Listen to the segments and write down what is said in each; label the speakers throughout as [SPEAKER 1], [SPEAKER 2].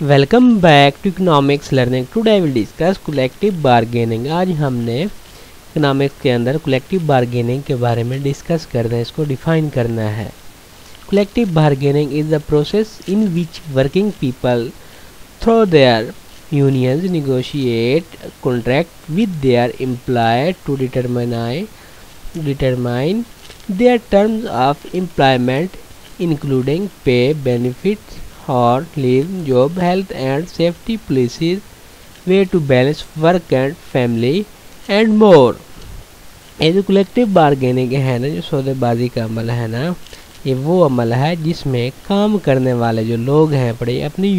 [SPEAKER 1] Welcome back to economics learning. Today I will discuss collective bargaining. आज हमने economics के अंदर कलेक्टिव बार्गेनिंग के बारे में डिस्कस करना है, इसको डिफाइन करना है। Collective bargaining is the process in which working people through their unions negotiate a contract with their employer to determine their terms of employment, including pay, benefits, or leave, job, health and safety policies, way to balance work and family and more। ये जो collective bargaining है ना, जो सौदेबाजी का अमल है ना, ये वो अमल है जिसमें काम करने वाले जो लोग हैं पड़े अपनी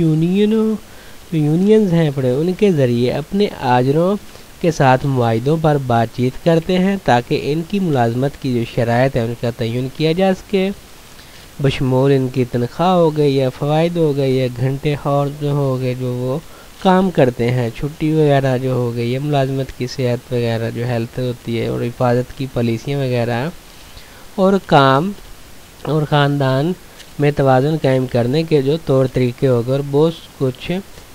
[SPEAKER 1] यूनियंस हैं पड़े उनके ज़रिए अपने आजरों के साथ मुआहिदों पर बातचीत करते हैं ताकि इनकी मुलाजमत की जो शराइत है उनका तयन किया जा सके, बशमूल इनकी तनख्वाह हो गई या फ़वाइद हो गई या घंटे और जो हो गए जो वो काम करते हैं, छुट्टी वगैरह जो हो गई या मुलाजमत की सेहत वगैरह जो हेल्थ होती है और हिफाजत की पॉलिसियाँ वगैरह, और काम और ख़ानदान में तवाज़ुन कायम करने के जो तौर तरीके हो गए और बहुत कुछ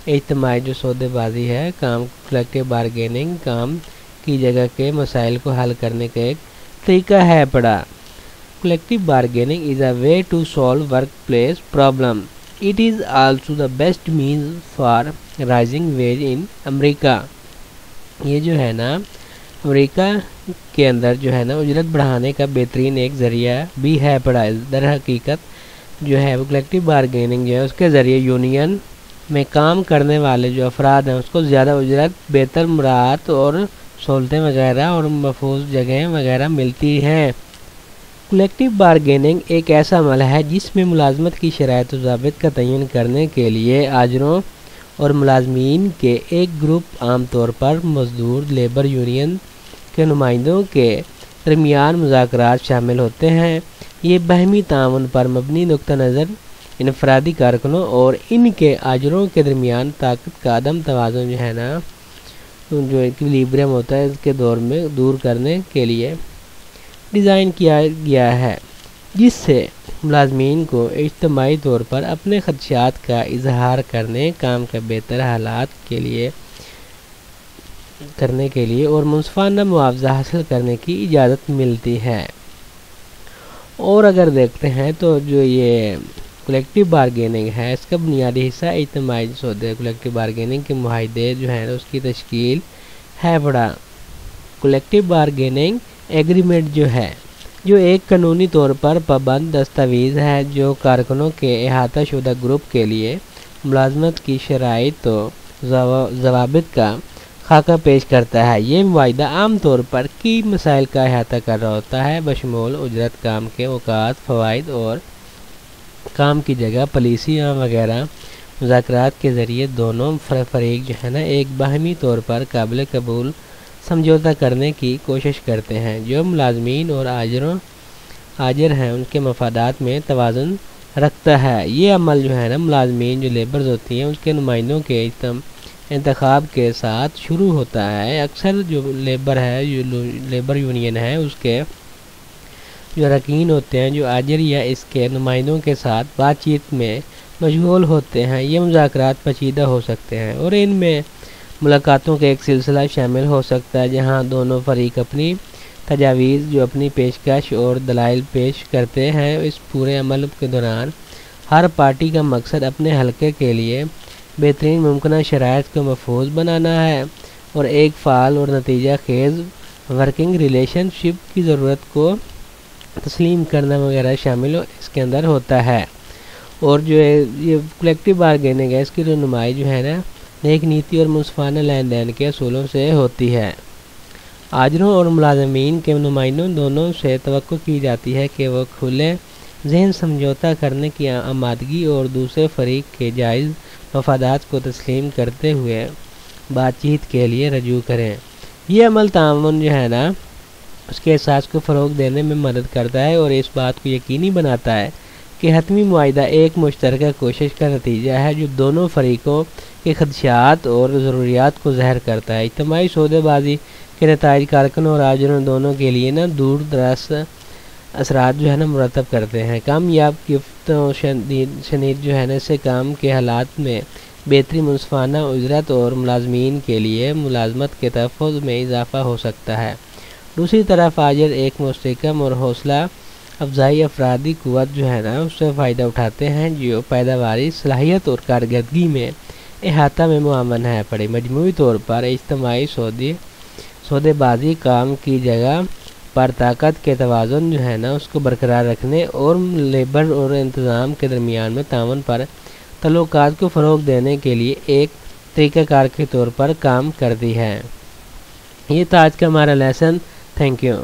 [SPEAKER 1] इज्तिमाई जो सौदेबाजी है, काम कलेक्टिव बार्गेनिंग काम की जगह के मसाइल को हल करने का एक तरीका है पड़ा। Collective bargaining is a way to solve work place problem. It is also the best means for raising wage in America. ये जो है ना अमेरिका के अंदर जो है ना उजरत बढ़ाने का बेहतरीन एक ज़रिया भी है पड़ा। दर हकीकत जो है वो कलेक्टिव बार्गेनिंग जो है उसके ज़रिए यूनियन में काम करने वाले जो अफराद हैं उसको ज़्यादा उजरत, बेहतर मुराद और सहूलतें वगैरह और महफूज जगहें वगैरह मिलती हैं। कलेक्टिव बार्गेनिंग एक ऐसा अमल है जिसमें मुलाजमत की शराइत व ज़ाबित का तयन करने के लिए आजरों और मुलाजमीन के एक ग्रुप आमतौर पर मजदूर लेबर यूनियन के नुमाइंदों के दरमियान मुज़ाकरात शामिल होते हैं। ये बाहमी ताउन पर मबनी नुक्ता नज़र इनफरादी कारकुनों और इनके आजरों के दरमियान ताकत का अदम तवाज़ुन जो है ना जो इक्विलिब्रियम होता है इसके दौर में दूर करने के लिए डिज़ाइन किया गया है, जिससे मुलाजमीन को इज्तिमाई तौर पर अपने खदशात का इजहार करने, काम का बेहतर हालात के लिए करने के लिए और मुनसफाना मुआवजा हासिल करने की इजाज़त मिलती है। और अगर देखते हैं तो जो ये कलेक्टिव बार्गेनिंग है इसका बुनियादी हिस्सा इज्तिमाई सौदे कलेक्टिव बार्गेनिंग के मुआहिदे जो है उसकी तश्कील है बड़ा। कलेक्टिव बार्गेनिंग एग्रीमेंट जो है जो एक कानूनी तौर पर पाबंद दस्तावेज़ है जो कारकुनों के अहाता शुदा ग्रुप के लिए मुलाजमत की शराइत तो ज़वाबित का खाका पेश करता है। ये मुआहिदा आम तौर पर की मसाइल का अहाता कर रहा होता है, बशमूल उजरत, काम के औकात, फ़वाइद और काम की जगह पॉलिसियाँ वगैरह। मुज़ाकरात के ज़रिए दोनों फरीक जो है ना एक बाहमी तौर पर काबिल कबूल समझौता करने की कोशिश करते हैं जो मुलाजमीन और आजर हैं उनके मफादात में तवाज़ुन रखता है। ये अमल जो है ना मुलाजमीन जो लेबर्स होती हैं उसके नुमाइंदों के इंतखाब के साथ शुरू होता है। अक्सर जो लेबर है जो लेबर यूनियन है उसके जो अरकान होते हैं जो आजर या इसके नुमाइंदों के साथ बातचीत में मशगूल होते हैं। ये मुज़ाकरात पेचीदा हो सकते हैं और इनमें मुलाकातों का एक सिलसिला शामिल हो सकता है जहां दोनों फरीक अपनी तजावीज़ जो अपनी पेशकश और दलाइल पेश करते हैं। इस पूरे अमल के दौरान हर पार्टी का मकसद अपने हलके के लिए बेहतरीन मुमकिन शराइत को महफूज बनाना है और एक फ़ाल और नतीजा खेज़ वर्किंग रिलेशनशिप की ज़रूरत को तस्लीम करना वगैरह शामिल इसके अंदर होता है। और जो है ये कलेक्टिव बार्गेनिंग है इसकी रहनुमाई जो है ना नेक नीति और मुनसफाना लेन देन के असूलों से होती है। आजरों और मुलाजमीन के नुमाइंदों दोनों से तवक्को की जाती है कि वह खुले जहन समझौता करने की आमादगी और दूसरे फरीक के जायज़ मफादात को तस्लीम करते हुए बातचीत के लिए रजू करें। यह अमल ताउन जो है ना उसके एहसास को फ़रोग़ देने में मदद करता है और इस बात को यकीनी बनाता है कि हतमी मुआहिदा एक मुश्तरका कोशिश का नतीजा है जो दोनों फरीकों के खदशात और ज़रूरियात को ज़ाहिर करता है। इज्तिमाई सौदेबाजी के नताइज कारकुन और आजरों दोनों के लिए ना दूर दराज असरात जो है ना मुरतब करते हैं। कामयाब गिफ्ट शनीद जो है ना इससे काम के हालात में बेहतरी मुनसफाना उजरत और मुलाजमीन के लिए मुलाजमत के तहफ़्फ़ुज़ में इजाफ़ा हो सकता है। दूसरी तरफ आजिर एक मुस्तहकम और हौसला अफजाई अफरादी क़ुव्वत जो है ना उससे फ़ायदा उठाते हैं जो पैदावारी सलाहियत और कारकर्दगी में अहाता में मुआवन है पड़े। मजमूई तौर पर इज्तिमाई सौदेबाजी काम की जगह पर ताकत के तवाज़ुन जो है ना उसको बरकरार रखने और लेबर और इंतज़ाम के दरमियान में तावन पर तल्लुकात को फ़रोग़ देने के लिए एक तरीक़ाकार के तौर पर काम करती है। ये था आज का हमारा लेसन। Thank you.